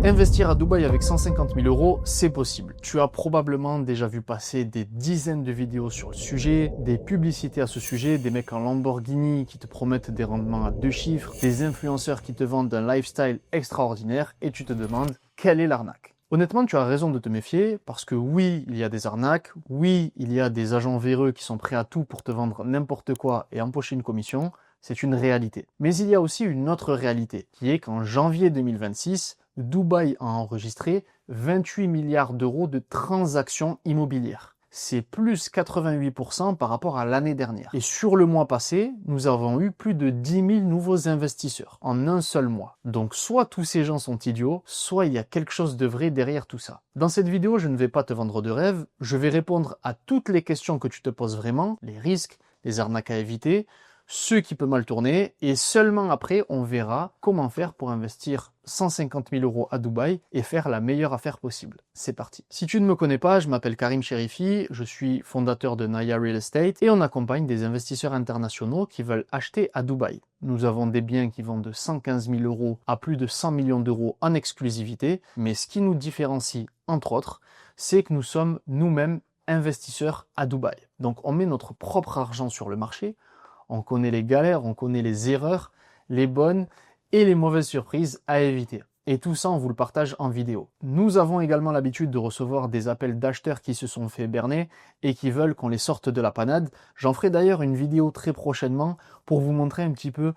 Investir à Dubaï avec 150 000 euros, c'est possible. Tu as probablement déjà vu passer des dizaines de vidéos sur le sujet, des publicités à ce sujet, des mecs en Lamborghini qui te promettent des rendements à 2 chiffres, des influenceurs qui te vendent un lifestyle extraordinaire et tu te demandes quelle est l'arnaque. Honnêtement, tu as raison de te méfier parce que oui, il y a des arnaques, oui, il y a des agents véreux qui sont prêts à tout pour te vendre n'importe quoi et empocher une commission, c'est une réalité. Mais il y a aussi une autre réalité qui est qu'en janvier 2026, Dubaï a enregistré 28 milliards d'euros de transactions immobilières. C'est plus 88% par rapport à l'année dernière. Et sur le mois passé, nous avons eu plus de 10 000 nouveaux investisseurs en un seul mois. Donc soit tous ces gens sont idiots, soit il y a quelque chose de vrai derrière tout ça. Dans cette vidéo, je ne vais pas te vendre de rêve, je vais répondre à toutes les questions que tu te poses vraiment, les risques, les arnaques à éviter, ce qui peut mal tourner, et seulement après, on verra comment faire pour investir 150 000 euros à Dubaï et faire la meilleure affaire possible. C'est parti. Si tu ne me connais pas, je m'appelle Karim Cherifi, je suis fondateur de Naya Real Estate et on accompagne des investisseurs internationaux qui veulent acheter à Dubaï. Nous avons des biens qui vont de 115 000 euros à plus de 100 millions d'euros en exclusivité, mais ce qui nous différencie, entre autres, c'est que nous sommes nous-mêmes investisseurs à Dubaï. Donc on met notre propre argent sur le marché. On connaît les galères, on connaît les erreurs, les bonnes et les mauvaises surprises à éviter. Et tout ça, on vous le partage en vidéo. Nous avons également l'habitude de recevoir des appels d'acheteurs qui se sont fait berner et qui veulent qu'on les sorte de la panade. J'en ferai d'ailleurs une vidéo très prochainement pour vous montrer un petit peu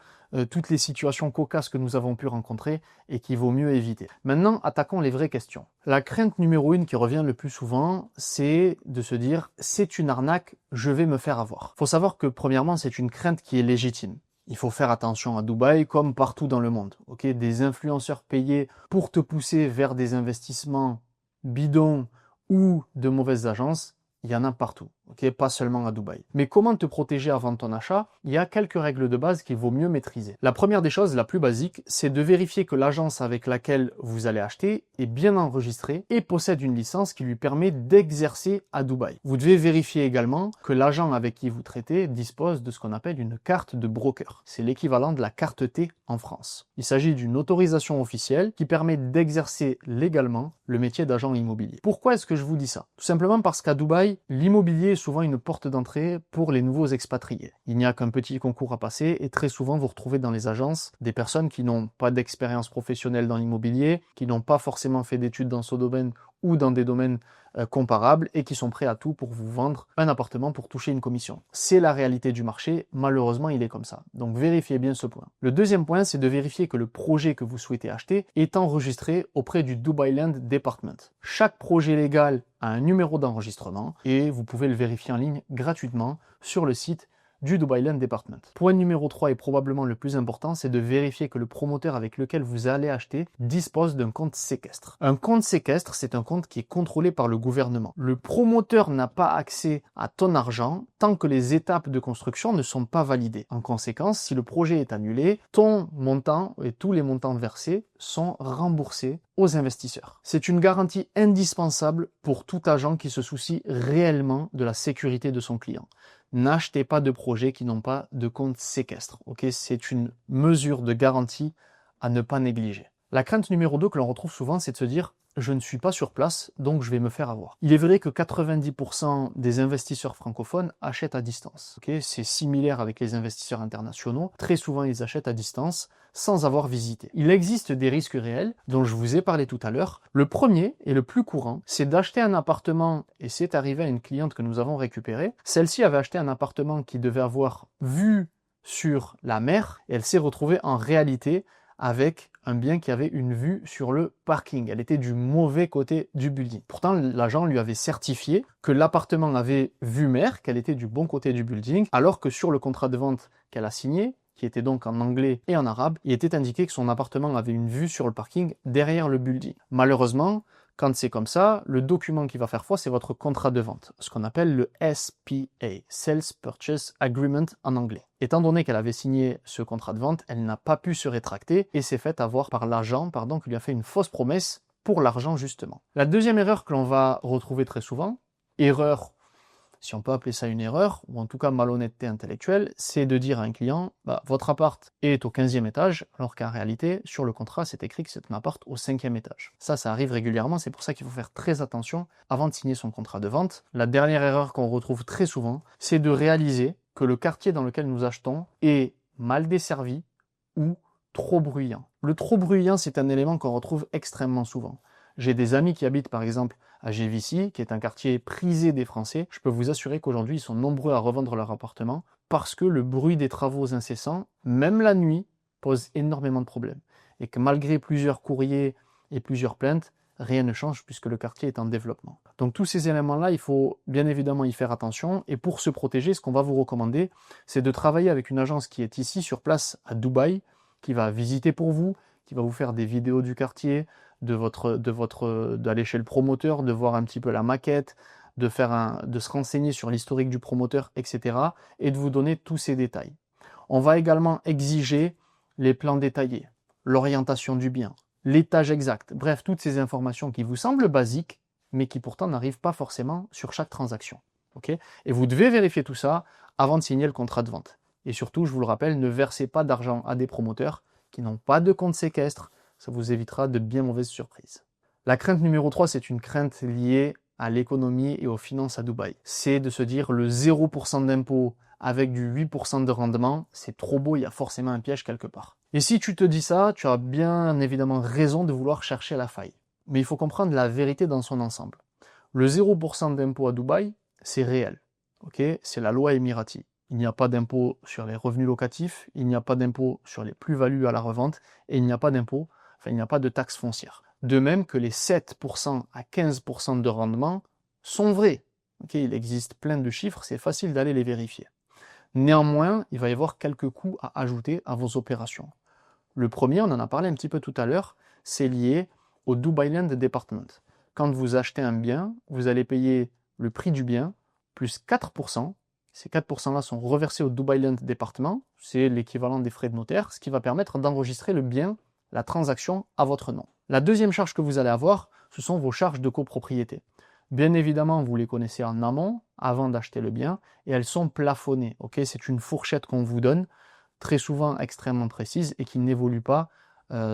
toutes les situations cocasses que nous avons pu rencontrer et qu'il vaut mieux éviter. Maintenant, attaquons les vraies questions. La crainte numéro 1 qui revient le plus souvent, c'est de se dire « c'est une arnaque, je vais me faire avoir ». Il faut savoir que premièrement, c'est une crainte qui est légitime. Il faut faire attention à Dubaï comme partout dans le monde. Okay, des influenceurs payés pour te pousser vers des investissements bidons ou de mauvaises agences, il y en a partout, okay, pas seulement à Dubaï. Mais comment te protéger avant ton achat? Il y a quelques règles de base qu'il vaut mieux maîtriser. La première des choses, la plus basique, c'est de vérifier que l'agence avec laquelle vous allez acheter est bien enregistrée et possède une licence qui lui permet d'exercer à Dubaï. Vous devez vérifier également que l'agent avec qui vous traitez dispose de ce qu'on appelle une carte de broker. C'est l'équivalent de la carte T en France. Il s'agit d'une autorisation officielle qui permet d'exercer légalement le métier d'agent immobilier. Pourquoi est-ce que je vous dis ça? Tout simplement parce qu'à Dubaï, l'immobilier est souvent une porte d'entrée pour les nouveaux expatriés. Il n'y a qu'un petit concours à passer et très souvent vous retrouvez dans les agences des personnes qui n'ont pas d'expérience professionnelle dans l'immobilier, qui n'ont pas forcément fait d'études dans ce domaine ou dans des domaines comparables et qui sont prêts à tout pour vous vendre un appartement pour toucher une commission. C'est la réalité du marché, malheureusement il est comme ça. Donc vérifiez bien ce point. Le deuxième point, c'est de vérifier que le projet que vous souhaitez acheter est enregistré auprès du Dubai Land Department. Chaque projet légal a un numéro d'enregistrement et vous pouvez le vérifier en ligne gratuitement sur le site du Dubai Land Department. Point numéro 3 et probablement le plus important, c'est de vérifier que le promoteur avec lequel vous allez acheter dispose d'un compte séquestre. Un compte séquestre, c'est un compte qui est contrôlé par le gouvernement. Le promoteur n'a pas accès à ton argent tant que les étapes de construction ne sont pas validées. En conséquence, si le projet est annulé, ton montant et tous les montants versés sont remboursés aux investisseurs. C'est une garantie indispensable pour tout agent qui se soucie réellement de la sécurité de son client. N'achetez pas de projets qui n'ont pas de compte séquestre. Okay, c'est une mesure de garantie à ne pas négliger. La crainte numéro 2 que l'on retrouve souvent, c'est de se dire « je ne suis pas sur place, donc je vais me faire avoir ». Il est vrai que 90% des investisseurs francophones achètent à distance. Okay, c'est similaire avec les investisseurs internationaux. Très souvent, ils achètent à distance sans avoir visité. Il existe des risques réels dont je vous ai parlé tout à l'heure. Le premier et le plus courant, c'est d'acheter un appartement, et c'est arrivé à une cliente que nous avons récupérée. Celle-ci avait acheté un appartement qui devait avoir vue sur la mer, et elle s'est retrouvée en réalité avec un bien qui avait une vue sur le parking. Elle était du mauvais côté du building. Pourtant, l'agent lui avait certifié que l'appartement avait vue mer, qu'elle était du bon côté du building, alors que sur le contrat de vente qu'elle a signé, qui était donc en anglais et en arabe, il était indiqué que son appartement avait une vue sur le parking derrière le building. Malheureusement, quand c'est comme ça, le document qui va faire foi, c'est votre contrat de vente, ce qu'on appelle le SPA, Sales Purchase Agreement en anglais. Étant donné qu'elle avait signé ce contrat de vente, elle n'a pas pu se rétracter et s'est fait avoir par l'agent, qui lui a fait une fausse promesse pour l'argent justement. La deuxième erreur que l'on va retrouver très souvent, erreur si on peut appeler ça une erreur, ou en tout cas malhonnêteté intellectuelle, c'est de dire à un client, votre appart est au 15e étage, alors qu'en réalité, sur le contrat, c'est écrit que c'est un appart au 5e étage. Ça arrive régulièrement, c'est pour ça qu'il faut faire très attention avant de signer son contrat de vente. La dernière erreur qu'on retrouve très souvent, c'est de réaliser que le quartier dans lequel nous achetons est mal desservi ou trop bruyant. Le trop bruyant, c'est un élément qu'on retrouve extrêmement souvent. J'ai des amis qui habitent par exemple à Gévissy, qui est un quartier prisé des Français. Je peux vous assurer qu'aujourd'hui, ils sont nombreux à revendre leur appartement parce que le bruit des travaux incessants, même la nuit, pose énormément de problèmes. Et que malgré plusieurs courriers et plusieurs plaintes, rien ne change puisque le quartier est en développement. Donc tous ces éléments-là, il faut bien évidemment y faire attention. Et pour se protéger, ce qu'on va vous recommander, c'est de travailler avec une agence qui est ici sur place à Dubaï, qui va visiter pour vous, qui va vous faire des vidéos du quartier, d'aller chez le promoteur, de voir un petit peu la maquette, de se renseigner sur l'historique du promoteur, etc. et de vous donner tous ces détails. On va également exiger les plans détaillés, l'orientation du bien, l'étage exact, bref, toutes ces informations qui vous semblent basiques, mais qui pourtant n'arrivent pas forcément sur chaque transaction. Okay ? Et vous devez vérifier tout ça avant de signer le contrat de vente. Et surtout, je vous le rappelle, ne versez pas d'argent à des promoteurs qui n'ont pas de compte séquestre. Ça vous évitera de bien mauvaises surprises. La crainte numéro 3, c'est une crainte liée à l'économie et aux finances à Dubaï. C'est de se dire le 0% d'impôt avec du 8% de rendement, c'est trop beau, il y a forcément un piège quelque part. Et si tu te dis ça, tu as bien évidemment raison de vouloir chercher la faille. Mais il faut comprendre la vérité dans son ensemble. Le 0% d'impôt à Dubaï, c'est réel. Okay ? C'est la loi émirati. Il n'y a pas d'impôt sur les revenus locatifs, il n'y a pas d'impôt sur les plus-values à la revente, et il n'y a pas d'impôt, il n'y a pas de taxe foncière. De même que les 7% à 15% de rendement sont vrais. Okay, il existe plein de chiffres, c'est facile d'aller les vérifier. Néanmoins, il va y avoir quelques coûts à ajouter à vos opérations. Le premier, on en a parlé un petit peu tout à l'heure, c'est lié au Dubai Land Department. Quand vous achetez un bien, vous allez payer le prix du bien plus 4%. Ces 4%-là sont reversés au Dubai Land Department, c'est l'équivalent des frais de notaire, ce qui va permettre d'enregistrer le bien, la transaction à votre nom. La deuxième charge que vous allez avoir, ce sont vos charges de copropriété. Bien évidemment, vous les connaissez en amont, avant d'acheter le bien, et elles sont plafonnées. Okay, c'est une fourchette qu'on vous donne, très souvent extrêmement précise, et qui n'évolue pas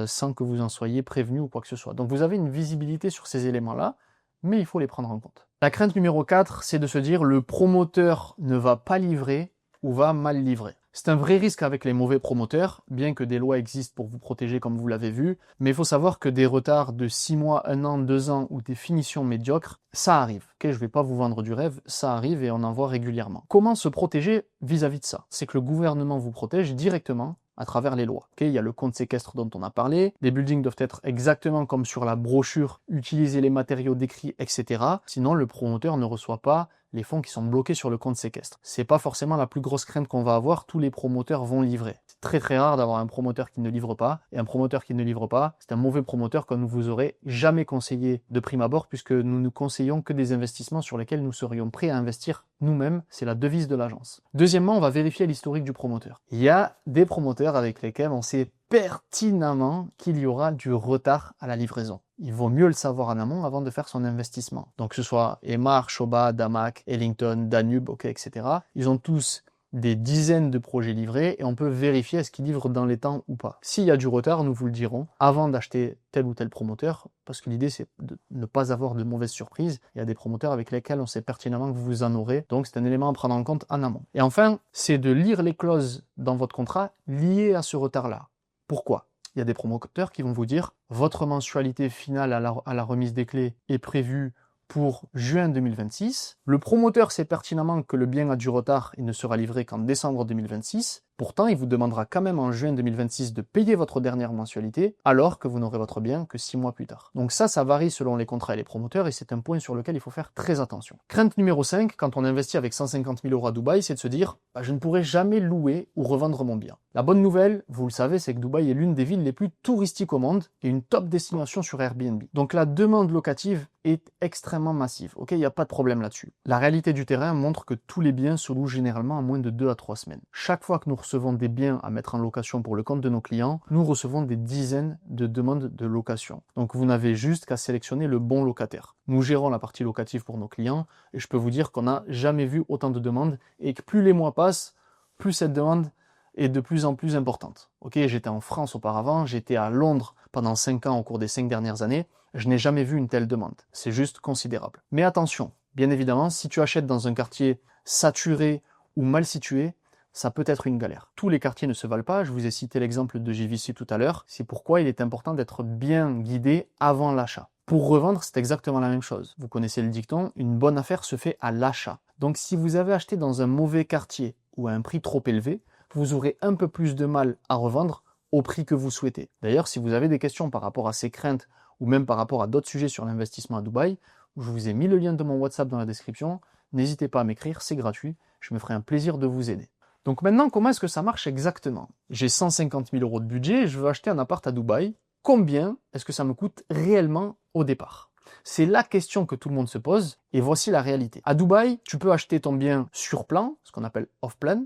sans que vous en soyez prévenu ou quoi que ce soit. Donc vous avez une visibilité sur ces éléments-là, mais il faut les prendre en compte. La crainte numéro 4, c'est de se dire le promoteur ne va pas livrer ou va mal livrer. C'est un vrai risque avec les mauvais promoteurs, bien que des lois existent pour vous protéger comme vous l'avez vu, mais il faut savoir que des retards de 6 mois, 1 an, 2 ans ou des finitions médiocres, ça arrive. Okay, je ne vais pas vous vendre du rêve, ça arrive et on en voit régulièrement. Comment se protéger vis-à-vis de ça? C'est que le gouvernement vous protège directement à travers les lois. Okay, il y a le compte séquestre dont on a parlé, les buildings doivent être exactement comme sur la brochure, utiliser les matériaux décrits, etc. Sinon, le promoteur ne reçoit pas les fonds qui sont bloqués sur le compte séquestre. C'est pas forcément la plus grosse crainte qu'on va avoir, tous les promoteurs vont livrer. C'est très très rare d'avoir un promoteur qui ne livre pas, et un promoteur qui ne livre pas, c'est un mauvais promoteur qu'on ne vous aurait jamais conseillé de prime abord, puisque nous ne conseillons que des investissements sur lesquels nous serions prêts à investir nous-mêmes, c'est la devise de l'agence. Deuxièmement, on va vérifier l'historique du promoteur. Il y a des promoteurs avec lesquels on sait pertinemment qu'il y aura du retard à la livraison. Il vaut mieux le savoir en amont avant de faire son investissement. Donc que ce soit Emaar, Shoba, Damac, Ellington, Danube, etc. Ils ont tous des dizaines de projets livrés et on peut vérifier est-ce qu'ils livrent dans les temps ou pas. S'il y a du retard, nous vous le dirons avant d'acheter tel ou tel promoteur, parce que l'idée c'est de ne pas avoir de mauvaises surprises. Il y a des promoteurs avec lesquels on sait pertinemment que vous en aurez, donc c'est un élément à prendre en compte en amont. Et enfin, c'est de lire les clauses dans votre contrat liées à ce retard-là. Pourquoi ? Il y a des promoteurs qui vont vous dire « Votre mensualité finale à la remise des clés est prévue pour juin 2026. Le promoteur sait pertinemment que le bien a du retard et ne sera livré qu'en décembre 2026. Pourtant, il vous demandera quand même en juin 2026 de payer votre dernière mensualité alors que vous n'aurez votre bien que 6 mois plus tard. » Donc ça varie selon les contrats et les promoteurs et c'est un point sur lequel il faut faire très attention. Crainte numéro 5, quand on investit avec 150 000 € à Dubaï, c'est de se dire « Je ne pourrai jamais louer ou revendre mon bien. » La bonne nouvelle, vous le savez, c'est que Dubaï est l'une des villes les plus touristiques au monde et une top destination sur Airbnb. Donc la demande locative est extrêmement massive. Ok, il n'y a pas de problème là-dessus. La réalité du terrain montre que tous les biens se louent généralement en moins de 2 à 3 semaines. Chaque fois que nous recevons recevons des biens à mettre en location pour le compte de nos clients, nous recevons des dizaines de demandes de location. Donc vous n'avez juste qu'à sélectionner le bon locataire. Nous gérons la partie locative pour nos clients et je peux vous dire qu'on n'a jamais vu autant de demandes et que plus les mois passent, plus cette demande est de plus en plus importante. Ok, j'étais en France auparavant, j'étais à Londres pendant 5 ans au cours des 5 dernières années, je n'ai jamais vu une telle demande. C'est juste considérable. Mais attention, bien évidemment, si tu achètes dans un quartier saturé ou mal situé, ça peut être une galère. Tous les quartiers ne se valent pas, je vous ai cité l'exemple de JVC tout à l'heure, c'est pourquoi il est important d'être bien guidé avant l'achat. Pour revendre, c'est exactement la même chose. Vous connaissez le dicton, une bonne affaire se fait à l'achat. Donc si vous avez acheté dans un mauvais quartier ou à un prix trop élevé, vous aurez un peu plus de mal à revendre au prix que vous souhaitez. D'ailleurs, si vous avez des questions par rapport à ces craintes ou même par rapport à d'autres sujets sur l'investissement à Dubaï, je vous ai mis le lien de mon WhatsApp dans la description. N'hésitez pas à m'écrire, c'est gratuit. Je me ferai un plaisir de vous aider. Donc maintenant, comment est-ce que ça marche exactement? J'ai 150 000 € de budget, je veux acheter un appart à Dubaï. Combien est-ce que ça me coûte réellement au départ? C'est la question que tout le monde se pose et voici la réalité. À Dubaï, tu peux acheter ton bien sur plan, ce qu'on appelle off-plan,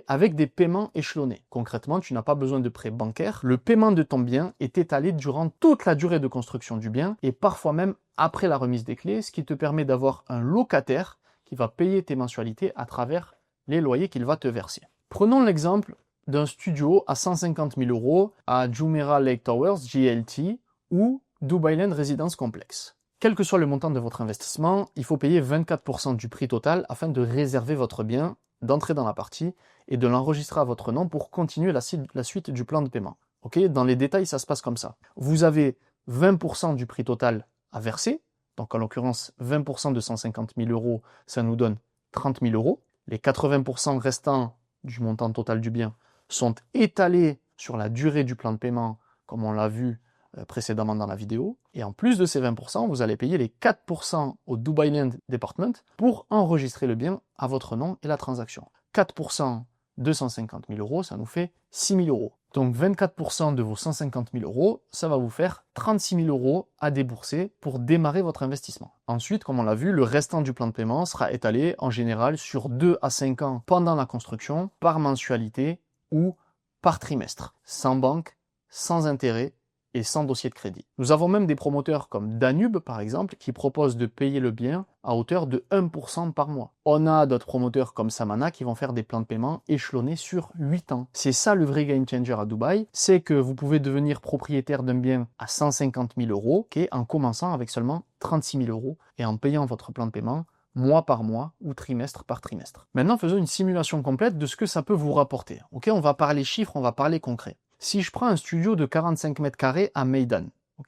avec des paiements échelonnés. Concrètement, tu n'as pas besoin de prêt bancaire. Le paiement de ton bien est étalé durant toute la durée de construction du bien et parfois même après la remise des clés, ce qui te permet d'avoir un locataire qui va payer tes mensualités à travers les loyers qu'il va te verser. Prenons l'exemple d'un studio à 150 000 € à Jumeirah Lake Towers, JLT, ou Dubai Land Residence Complex. Quel que soit le montant de votre investissement, il faut payer 24% du prix total afin de réserver votre bien, d'entrer dans la partie et de l'enregistrer à votre nom pour continuer la suite du plan de paiement. Dans les détails, ça se passe comme ça. Vous avez 20% du prix total à verser, donc en l'occurrence 20% de 150 000 €, ça nous donne 30 000 €. Les 80% restants du montant total du bien sont étalés sur la durée du plan de paiement, comme on l'a vu précédemment dans la vidéo. Et en plus de ces 20%, vous allez payer les 4% au Dubai Land Department pour enregistrer le bien à votre nom et la transaction. 4% de 150 000 €, ça nous fait 6 000 €. Donc 24% de vos 150 000 €, ça va vous faire 36 000 € à débourser pour démarrer votre investissement. Ensuite, comme on l'a vu, le restant du plan de paiement sera étalé en général sur 2 à 5 ans pendant la construction, par mensualité ou par trimestre, sans banque, sans intérêt et sans dossier de crédit. Nous avons même des promoteurs comme Danube, par exemple, qui proposent de payer le bien à hauteur de 1% par mois. On a d'autres promoteurs comme Samana qui vont faire des plans de paiement échelonnés sur 8 ans. C'est ça le vrai game changer à Dubaï, c'est que vous pouvez devenir propriétaire d'un bien à 150 000 € en commençant avec seulement 36 000 € et en payant votre plan de paiement mois par mois ou trimestre par trimestre. Maintenant, faisons une simulation complète de ce que ça peut vous rapporter. On va parler chiffres, on va parler concret. Si je prends un studio de 45 mètres carrés à Meydan,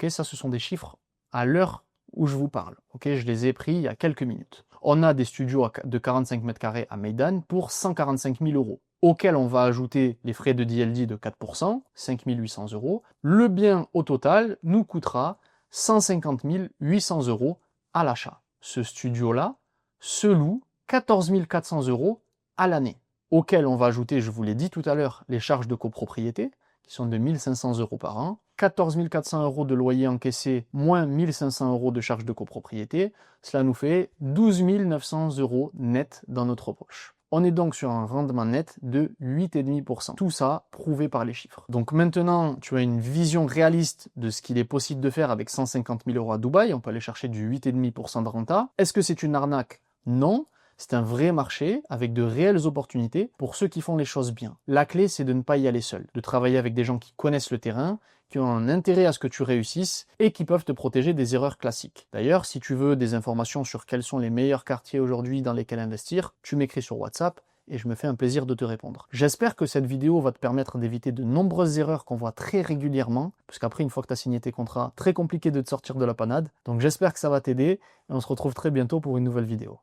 ça ce sont des chiffres à l'heure où je vous parle. Je les ai pris il y a quelques minutes. On a des studios de 45 mètres carrés à Meydan pour 145 000 €, auxquels on va ajouter les frais de DLD de 4%, 5 800 €. Le bien au total nous coûtera 150 800 € à l'achat. Ce studio-là se loue 14 400 € à l'année, auquel on va ajouter, je vous l'ai dit tout à l'heure, les charges de copropriété, qui sont de 1 500 € par an, 14 400 € de loyer encaissé, moins 1 500 € de charges de copropriété, cela nous fait 12 900 € net dans notre poche. On est donc sur un rendement net de 8,5%. Tout ça prouvé par les chiffres. Donc maintenant, tu as une vision réaliste de ce qu'il est possible de faire avec 150 000 € à Dubaï. On peut aller chercher du 8,5% de renta. Est-ce que c'est une arnaque? Non. C'est un vrai marché avec de réelles opportunités pour ceux qui font les choses bien. La clé, c'est de ne pas y aller seul, de travailler avec des gens qui connaissent le terrain, qui ont un intérêt à ce que tu réussisses et qui peuvent te protéger des erreurs classiques. D'ailleurs, si tu veux des informations sur quels sont les meilleurs quartiers aujourd'hui dans lesquels investir, tu m'écris sur WhatsApp et je me fais un plaisir de te répondre. J'espère que cette vidéo va te permettre d'éviter de nombreuses erreurs qu'on voit très régulièrement, parce qu'après, une fois que tu as signé tes contrats, très compliqué de te sortir de la panade. Donc j'espère que ça va t'aider et on se retrouve très bientôt pour une nouvelle vidéo.